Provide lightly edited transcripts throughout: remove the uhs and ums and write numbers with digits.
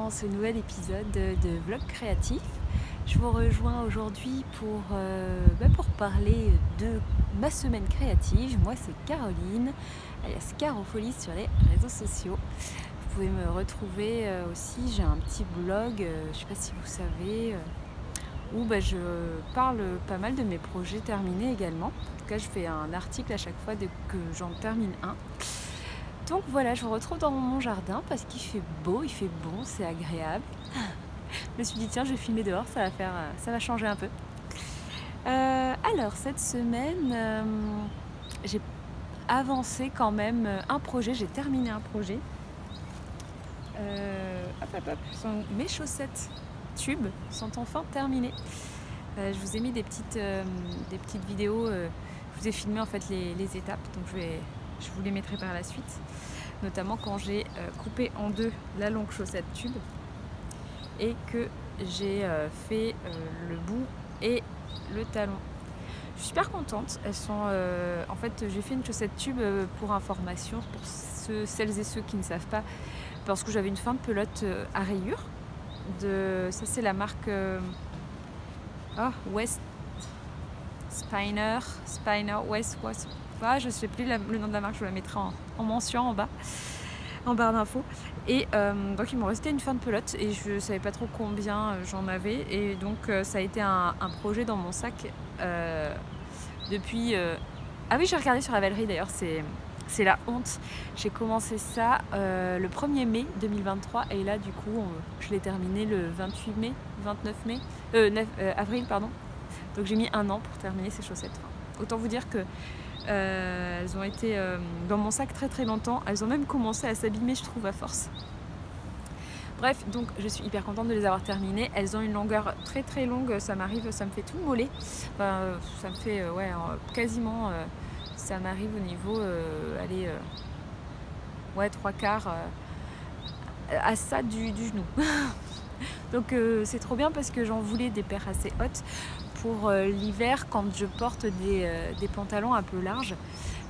dans ce nouvel épisode de Vlog Créatif. Je vous rejoins aujourd'hui pour parler de ma semaine créative. Moi c'est Caroline, alias Carofolie sur les réseaux sociaux. Vous pouvez me retrouver aussi, j'ai un petit blog, je ne sais pas si vous savez, où je parle pas mal de mes projets terminés également. En tout cas je fais un article à chaque fois dès que j'en termine un. Donc voilà, je vous retrouve dans mon jardin parce qu'il fait beau, il fait bon, c'est agréable. Je me suis dit tiens, je vais filmer dehors, ça va changer un peu. Alors cette semaine, j'ai avancé quand même un projet, j'ai terminé un projet. Mes chaussettes tubes sont enfin terminées. Je vous ai mis des petites vidéos, je vous ai filmé en fait les étapes, donc je vous les mettrai par la suite, notamment quand j'ai coupé en deux la longue chaussette tube et que j'ai fait le bout et le talon. Je suis super contente, elles sont en fait j'ai fait une chaussette tube pour information, pour celles et ceux qui ne savent pas, parce que j'avais une fin de pelote à rayures. Ça c'est la marque West Spiner West. Je ne sais plus le nom de la marque, je vous la mettrai en mention en barre d'infos. Et donc il m'en restait une fin de pelote et je ne savais pas trop combien j'en avais. Et donc ça a été un projet dans mon sac depuis... Ah oui, j'ai regardé sur Ravelry d'ailleurs, c'est la honte. J'ai commencé ça le 1er mai 2023 et là du coup je l'ai terminé le 29 avril pardon. Donc j'ai mis un an pour terminer ces chaussettes. Autant vous dire que elles ont été dans mon sac très très longtemps. Elles ont même commencé à s'abîmer, je trouve, à force. Bref, donc je suis hyper contente de les avoir terminées. Elles ont une longueur très très longue, ça me fait tout mollet. Ça me fait quasiment, ça m'arrive au niveau, 3/4 à ça du genou. Donc c'est trop bien parce que j'en voulais des paires assez hautes pour l'hiver quand je porte des pantalons un peu larges.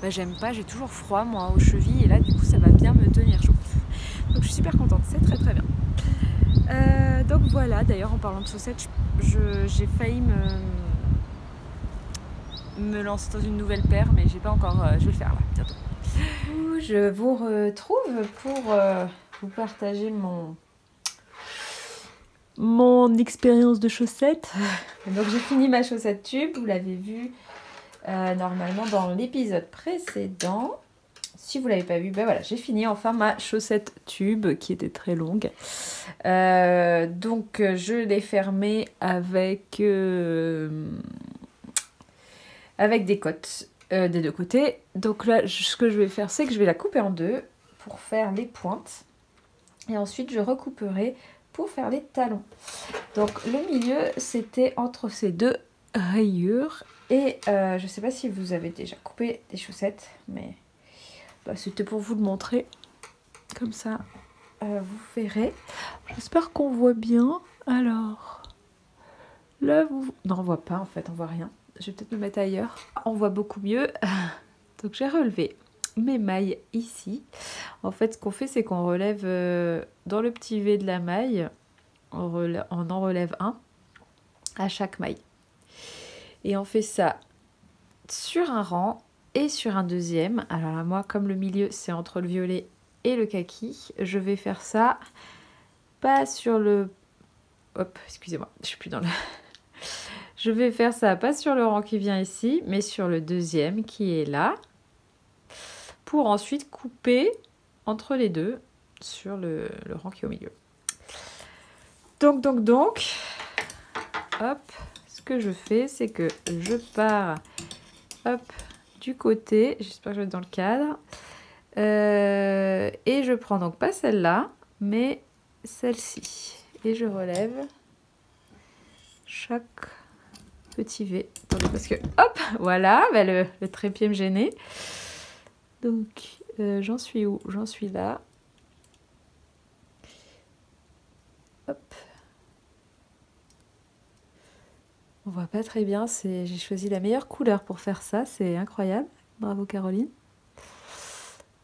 J'aime pas, j'ai toujours froid moi aux chevilles et là du coup ça va bien me tenir chaud. Donc je suis super contente, c'est très très bien. Donc voilà, d'ailleurs en parlant de chaussettes, j'ai failli me lancer dans une nouvelle paire, mais j'ai pas encore, je vais le faire là bientôt. Je vous retrouve pour vous partager mon expérience de chaussettes. Donc j'ai fini ma chaussette tube, vous l'avez vu normalement dans l'épisode précédent. Si vous l'avez pas vu, voilà, j'ai fini enfin ma chaussette tube qui était très longue. Donc je l'ai fermée avec des cottes des deux côtés. Donc là, ce que je vais faire, c'est que je vais la couper en deux pour faire les pointes. Et ensuite, je recouperai pour faire les talons. Donc le milieu, c'était entre ces deux rayures. Et je ne sais pas si vous avez déjà coupé des chaussettes, mais c'était pour vous le montrer. Comme ça, vous verrez. J'espère qu'on voit bien. Alors, là, non, on voit pas en fait, on voit rien. Je vais peut-être me mettre ailleurs. On voit beaucoup mieux. Donc j'ai relevé mes mailles ici. En fait, ce qu'on fait, c'est qu'on relève dans le petit V de la maille, on en relève un à chaque maille. Et on fait ça sur un rang et sur un deuxième. Alors là, moi, comme le milieu, c'est entre le violet et le kaki, je vais faire ça pas sur le... Hop, excusez-moi, je suis plus dans le... Je vais faire ça pas sur le rang qui vient ici, mais sur le deuxième qui est là, pour ensuite couper entre les deux sur le rang qui est au milieu. Donc, hop, ce que je fais, c'est que je pars, hop, du côté, j'espère que je vais être dans le cadre, et je prends donc pas celle-là, mais celle-ci, et je relève chaque petit V. Attendez, parce que, hop, voilà, le trépied me gênait. Donc, j'en suis où? J'en suis là. Hop. On voit pas très bien, j'ai choisi la meilleure couleur pour faire ça, c'est incroyable. Bravo Caroline.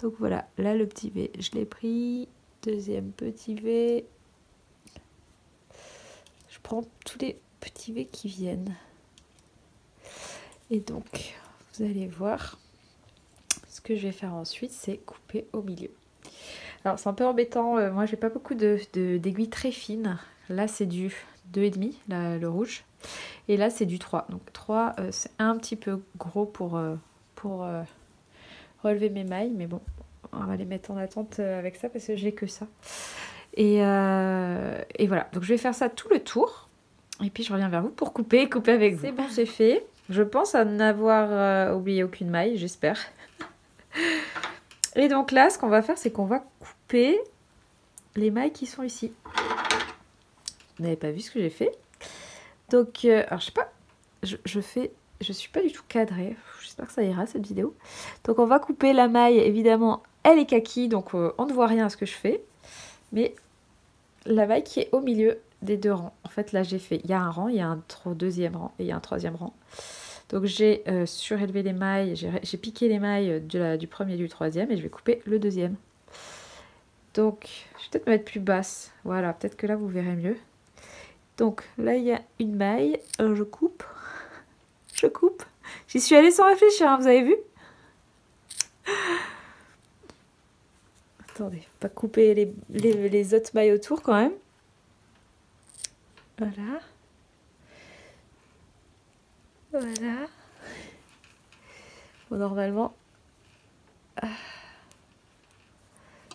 Donc voilà, là le petit V, je l'ai pris. Deuxième petit V. prends tous les petits V qui viennent. Et donc, vous allez voir, ce que je vais faire ensuite, c'est couper au milieu. Alors, c'est un peu embêtant. Moi, j'ai pas beaucoup d'aiguilles très fines. Là, c'est du 2,5, le rouge. Et là, c'est du 3. Donc, 3, c'est un petit peu gros pour relever mes mailles. Mais bon, on va les mettre en attente avec ça parce que j'ai que ça. Et voilà. Donc, je vais faire ça tout le tour. Et puis, je reviens vers vous pour couper avec vous. C'est bon, c'est fait. Je pense à n'avoir oublié aucune maille, j'espère. Et donc là, ce qu'on va faire, c'est qu'on va couper les mailles qui sont ici. Vous n'avez pas vu ce que j'ai fait. Donc, alors je sais pas, je suis pas du tout cadrée. J'espère que ça ira cette vidéo. Donc on va couper la maille, évidemment, elle est kaki, donc on ne voit rien à ce que je fais. Mais la maille qui est au milieu des deux rangs. En fait, là j'ai fait, il y a un rang, il y a un deuxième rang et il y a un troisième rang. Donc j'ai surélevé les mailles, j'ai piqué les mailles du premier et du troisième et je vais couper le deuxième. Donc je vais peut-être me mettre plus basse. Voilà, peut-être que là vous verrez mieux. Donc là il y a une maille, je coupe, je coupe. J'y suis allée sans réfléchir, hein, vous avez vu? Attendez, faut pas couper les autres mailles autour quand même. Voilà. Voilà. Bon, normalement,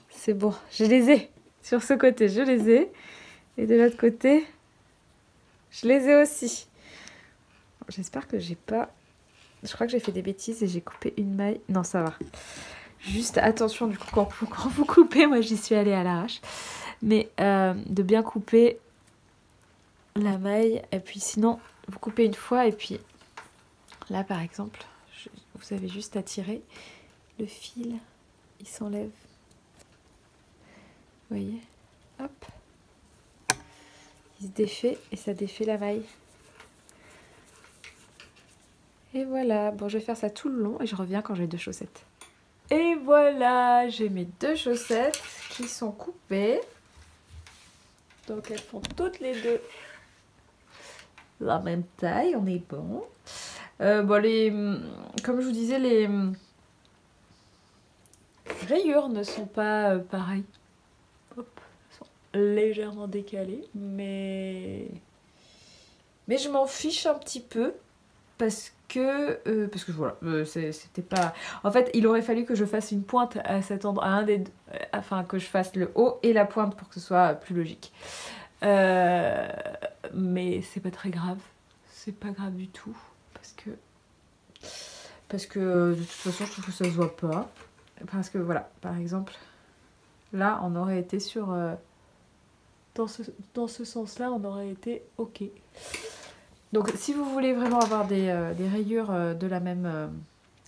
c'est bon, je les ai. Sur ce côté, je les ai. Et de l'autre côté, je les ai aussi. J'espère que j'ai pas... Je crois que j'ai fait des bêtises et j'ai coupé une maille. Non, ça va. Juste attention, du coup, quand vous coupez, moi j'y suis allée à l'arrache. Mais de bien couper la maille. Et puis sinon, vous coupez une fois et puis... Là, par exemple, vous avez juste à tirer. Le fil, il s'enlève. Vous voyez? Hop. Il se défait et ça défait la maille. Et voilà. Bon, je vais faire ça tout le long et je reviens quand j'ai 2 chaussettes. Et voilà, j'ai mes 2 chaussettes qui sont coupées. Donc, elles font toutes les deux la même taille. On est bon. Bon, comme je vous disais, les rayures ne sont pas pareilles. Hop, elles sont légèrement décalées, mais je m'en fiche un petit peu parce que voilà, c'était pas. En fait, il aurait fallu que je fasse une pointe à cet endroit, à un des deux, enfin que je fasse le haut et la pointe pour que ce soit plus logique. Mais c'est pas très grave, c'est pas grave du tout parce que de toute façon je trouve que ça se voit pas. Parce que voilà, par exemple, là on aurait été sur... dans ce sens-là, on aurait été ok. Donc si vous voulez vraiment avoir des rayures de la même...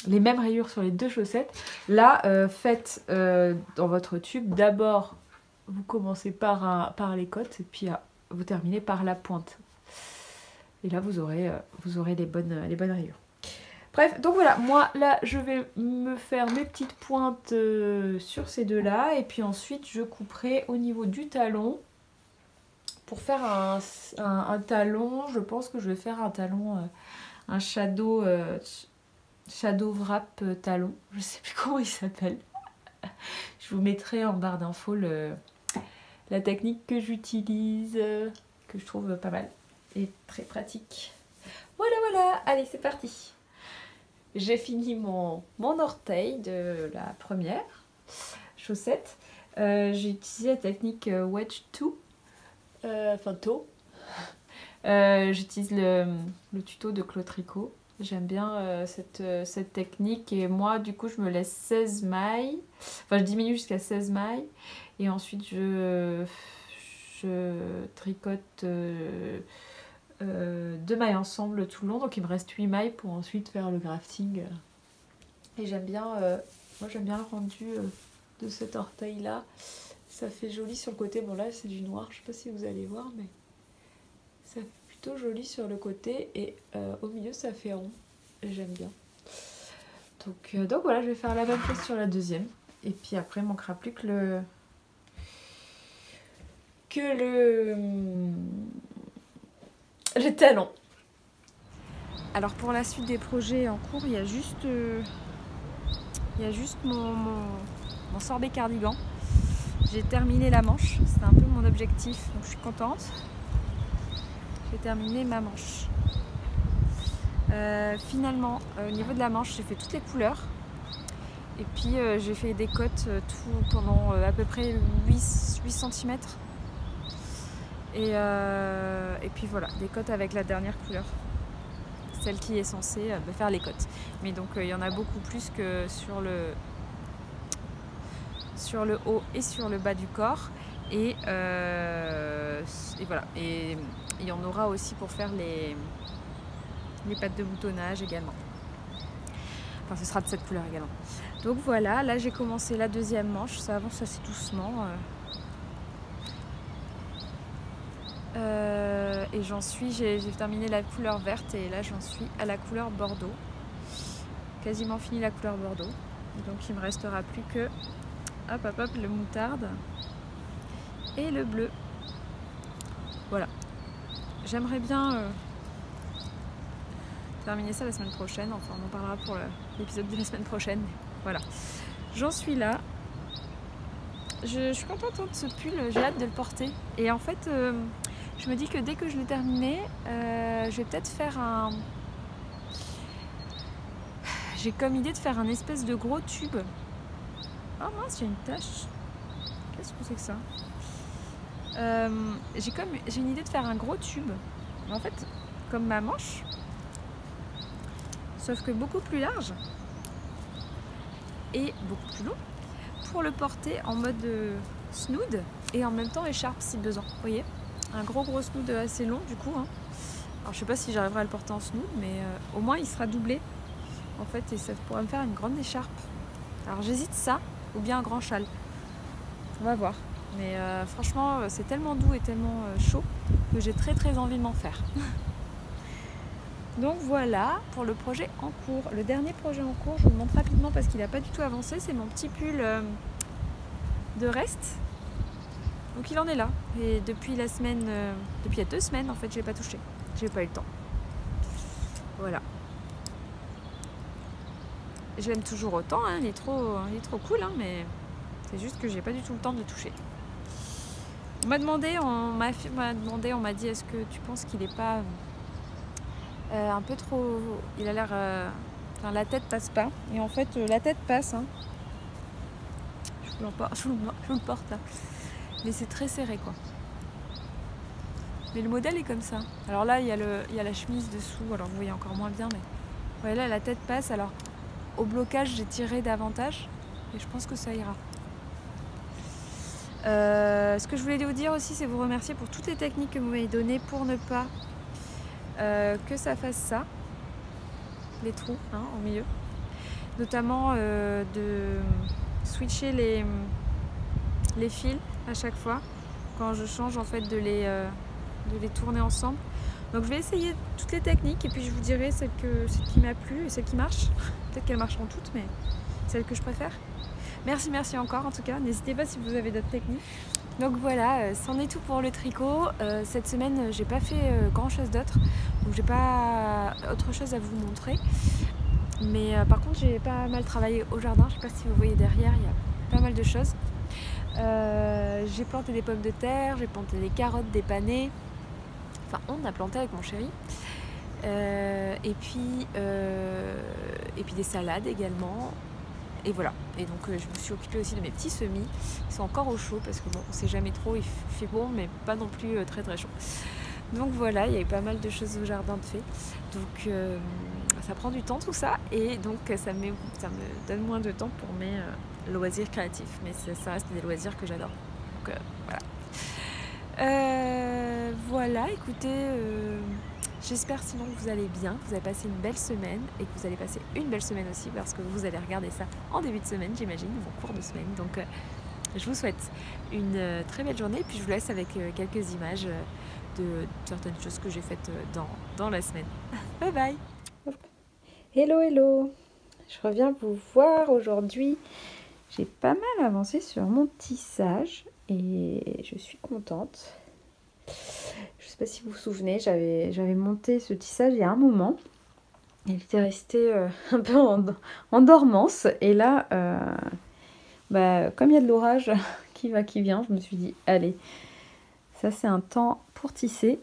les mêmes rayures sur les 2 chaussettes, là faites dans votre tube, d'abord vous commencez par les côtes et puis vous terminez par la pointe. Et là vous aurez les bonnes rayures. Bref, donc voilà, moi là je vais me faire mes petites pointes sur ces deux-là et puis ensuite je couperai au niveau du talon. Pour faire un talon, je pense que je vais faire un talon, un shadow wrap talon, je sais plus comment il s'appelle. Je vous mettrai en barre d'infos la technique que j'utilise, que je trouve pas mal et très pratique. Voilà, allez c'est parti. J'ai fini mon orteil de la première chaussette. J'ai utilisé la technique wedge toe, enfin toe. J'utilise le tuto de Claude Tricot. J'aime bien cette technique et moi du coup je me laisse 16 mailles. Enfin je diminue jusqu'à 16 mailles et ensuite je tricote 2 mailles ensemble tout le long, donc il me reste 8 mailles pour ensuite faire le grafting. Et j'aime bien, moi j'aime bien le rendu de cet orteil là, ça fait joli sur le côté. Bon là c'est du noir, je sais pas si vous allez voir, mais ça fait plutôt joli sur le côté et au milieu ça fait rond, et j'aime bien. Donc voilà, je vais faire la même chose sur la deuxième et puis après il manquera plus que les talons. Alors pour la suite des projets en cours, il y a juste mon sorbet cardigan. J'ai terminé la manche, c'était un peu mon objectif, donc je suis contente. J'ai terminé ma manche. Finalement, au niveau de la manche, j'ai fait toutes les couleurs. Et puis j'ai fait des cottes tout pendant à peu près 8 cm. Et puis voilà, des cottes avec la dernière couleur. Celle qui est censée faire les cottes. Mais donc il y en a beaucoup plus que sur le haut et sur le bas du corps. Et voilà. Et il y en aura aussi pour faire les pattes de boutonnage également. Enfin, ce sera de cette couleur également. Donc voilà, là j'ai commencé la deuxième manche. Ça avance assez doucement. Et j'ai terminé la couleur verte et là j'en suis à la couleur bordeaux. Quasiment fini la couleur bordeaux. Donc il me restera plus que le moutarde et le bleu. Voilà. J'aimerais bien terminer ça la semaine prochaine. Enfin on en parlera pour l'épisode de la semaine prochaine. Voilà. J'en suis là. Je suis contente de ce pull, j'ai hâte de le porter. Et en fait, je me dis que dès que je l'ai terminé, je vais peut-être faire un... J'ai comme idée de faire un espèce de gros tube. Oh mince, il y a une tache. Qu'est-ce que c'est que ça? J'ai une idée de faire un gros tube. En fait, comme ma manche. Sauf que beaucoup plus large. Et beaucoup plus long. Pour le porter en mode snood et en même temps écharpe si besoin. Vous voyez, un gros snood assez long du coup. Hein. Alors je sais pas si j'arriverai à le porter en snood, mais au moins il sera doublé en fait et ça pourrait me faire une grande écharpe. Alors j'hésite ça ou bien un grand châle. On va voir. Mais franchement c'est tellement doux et tellement chaud que j'ai très envie de m'en faire. Donc voilà pour le projet en cours. Le dernier projet en cours, je vous le montre rapidement parce qu'il n'a pas du tout avancé. C'est mon petit pull de reste. Donc il en est là. Et depuis il y a 2 semaines en fait, je l'ai pas touché. J'ai pas eu le temps. Voilà. J'aime toujours autant, hein. Il est trop cool, hein, mais c'est juste que j'ai pas du tout le temps de le toucher. On m'a dit est-ce que tu penses qu'il est pas un peu trop... Il a l'air... Enfin, la tête passe pas. Et en fait, la tête passe. Hein. Je vous le porte là. Mais c'est très serré, quoi. Mais le modèle est comme ça. Alors là, il y a la chemise dessous. Alors vous voyez encore moins bien. Mais ouais, là, la tête passe. Alors, au blocage, j'ai tiré davantage. Et je pense que ça ira. Ce que je voulais vous dire aussi, c'est vous remercier pour toutes les techniques que vous m'avez données pour ne pas... que ça fasse ça, les trous hein, au milieu, notamment de switcher les fils à chaque fois quand je change en fait de les tourner ensemble. Donc je vais essayer toutes les techniques et puis je vous dirai celle qui m'a plu et celle qui marche. Peut-être qu'elles marcheront toutes, mais celle que je préfère. Merci encore en tout cas. N'hésitez pas si vous avez d'autres techniques. Donc voilà, c'en est tout pour le tricot. Cette semaine, j'ai pas fait grand chose d'autre, donc j'ai pas autre chose à vous montrer. Mais par contre, j'ai pas mal travaillé au jardin. Je sais pas si vous voyez derrière, il y a pas mal de choses. J'ai planté des pommes de terre, j'ai planté des carottes dépanées. Enfin, on a planté avec mon chéri. Et puis des salades également. Et voilà, et donc je me suis occupée aussi de mes petits semis. Ils sont encore au chaud parce que bon, on sait jamais trop, il fait bon mais pas non plus très chaud. Donc voilà, il y a eu pas mal de choses au jardin de fait. Donc ça prend du temps tout ça et donc ça me donne moins de temps pour mes loisirs créatifs. Mais ça reste des loisirs que j'adore. Donc voilà. Voilà, écoutez... J'espère sinon que vous allez bien, que vous avez passé une belle semaine et que vous allez passer une belle semaine aussi parce que vous allez regarder ça en début de semaine, j'imagine, ou en cours de semaine. Donc je vous souhaite une très belle journée et puis je vous laisse avec quelques images de certaines choses que j'ai faites dans la semaine. Bye bye. Hello, je reviens vous voir aujourd'hui. J'ai pas mal avancé sur mon tissage et je suis contente. Je sais pas si vous vous souvenez, j'avais monté ce tissage il y a un moment. Il était resté un peu en dormance. Et là, comme il y a de l'orage qui va, qui vient, je me suis dit, allez, ça c'est un temps pour tisser.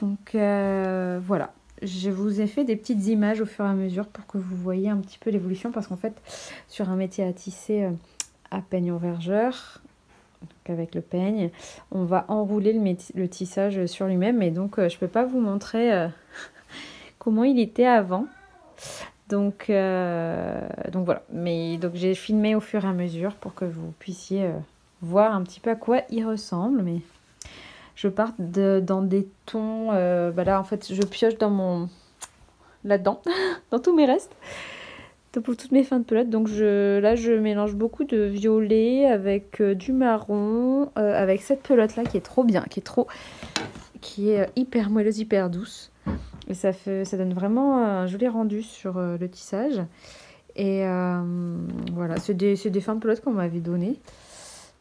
Donc voilà, je vous ai fait des petites images au fur et à mesure pour que vous voyez un petit peu l'évolution. Parce qu'en fait, sur un métier à tisser à peigne-envergeur, donc avec le peigne, on va enrouler le tissage sur lui-même. Et donc, je peux pas vous montrer comment il était avant. Donc voilà. Mais donc j'ai filmé au fur et à mesure pour que vous puissiez voir un petit peu à quoi il ressemble. Mais je pars dans des tons. Là, en fait, je pioche là-dedans, dans tous mes restes. Pour toutes mes fins de pelote. Donc là je mélange beaucoup de violet avec du marron, avec cette pelote là qui est trop bien, qui est hyper moelleuse, hyper douce. Et ça donne vraiment un joli rendu sur le tissage. Et voilà, c'est des fins de pelote qu'on m'avait donné.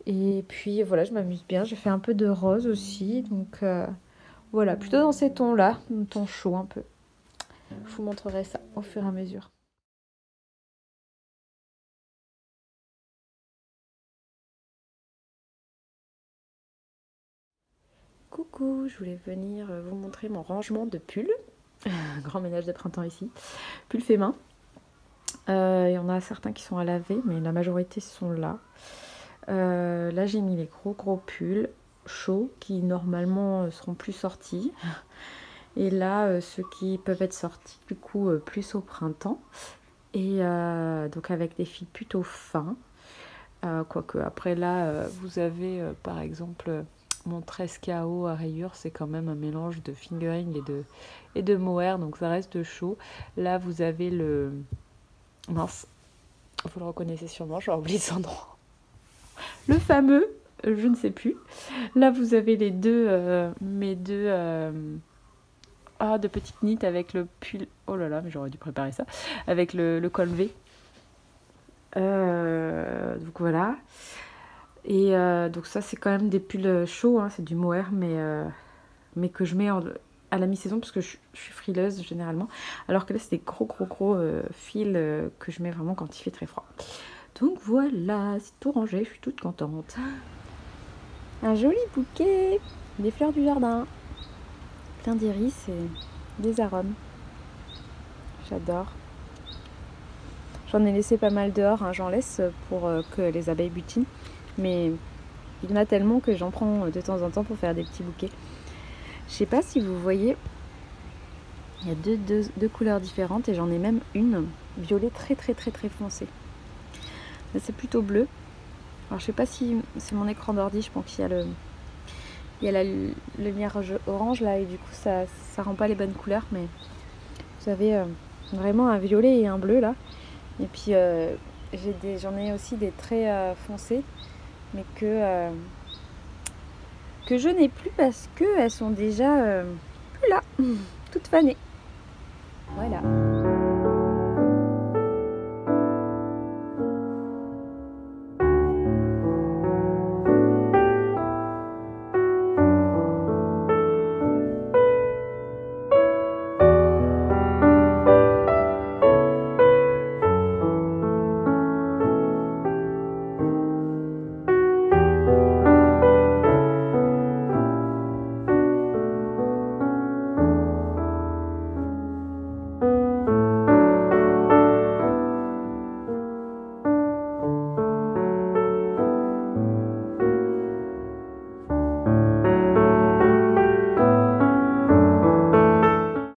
Et puis voilà, je m'amuse bien. J'ai fait un peu de rose aussi. Donc voilà, plutôt dans ces tons là, un ton chaud un peu. Je vous montrerai ça au fur et à mesure. Coucou, je voulais venir vous montrer mon rangement de pulls. Grand ménage de printemps ici. Pulls faits main. Il y en a certains qui sont à laver, mais la majorité sont là. Là, j'ai mis les gros pulls chauds qui normalement seront plus sortis. Et là, ceux qui peuvent être sortis du coup plus au printemps. Et donc avec des fils plutôt fins. Quoique après là, vous avez par exemple... Mon 13 KO à rayures, c'est quand même un mélange de fingering et de mohair, donc ça reste chaud. Là, vous avez le... Mince, vous le reconnaissez sûrement, j'ai oublié son nom. Le fameux, je ne sais plus. Là, vous avez les mes deux de petites knits avec le pull... Oh là là, mais j'aurais dû préparer ça. Avec le col V. Donc voilà. Et donc ça c'est quand même des pulls chauds, hein, c'est du mohair mais que je mets à la mi-saison parce que je suis frileuse généralement. Alors que là c'est des gros fils que je mets vraiment quand il fait très froid. Donc voilà, c'est tout rangé, je suis toute contente. Un joli bouquet, des fleurs du jardin, plein d'iris et des arômes. J'adore. J'en ai laissé pas mal dehors, hein, j'en laisse pour que les abeilles butinent. Mais il y en a tellement que j'en prends de temps en temps pour faire des petits bouquets. Je sais pas si vous voyez, il y a deux couleurs différentes et j'en ai même une violet très foncé. Là c'est plutôt bleu. Alors je sais pas si c'est mon écran d'ordi, je pense qu'il y a la lumière orange là et du coup ça rend pas les bonnes couleurs. Mais vous avez vraiment un violet et un bleu là. Et puis j'en ai aussi des très foncés. Mais que je n'ai plus parce qu'elles sont déjà plus là, toutes fanées. Voilà.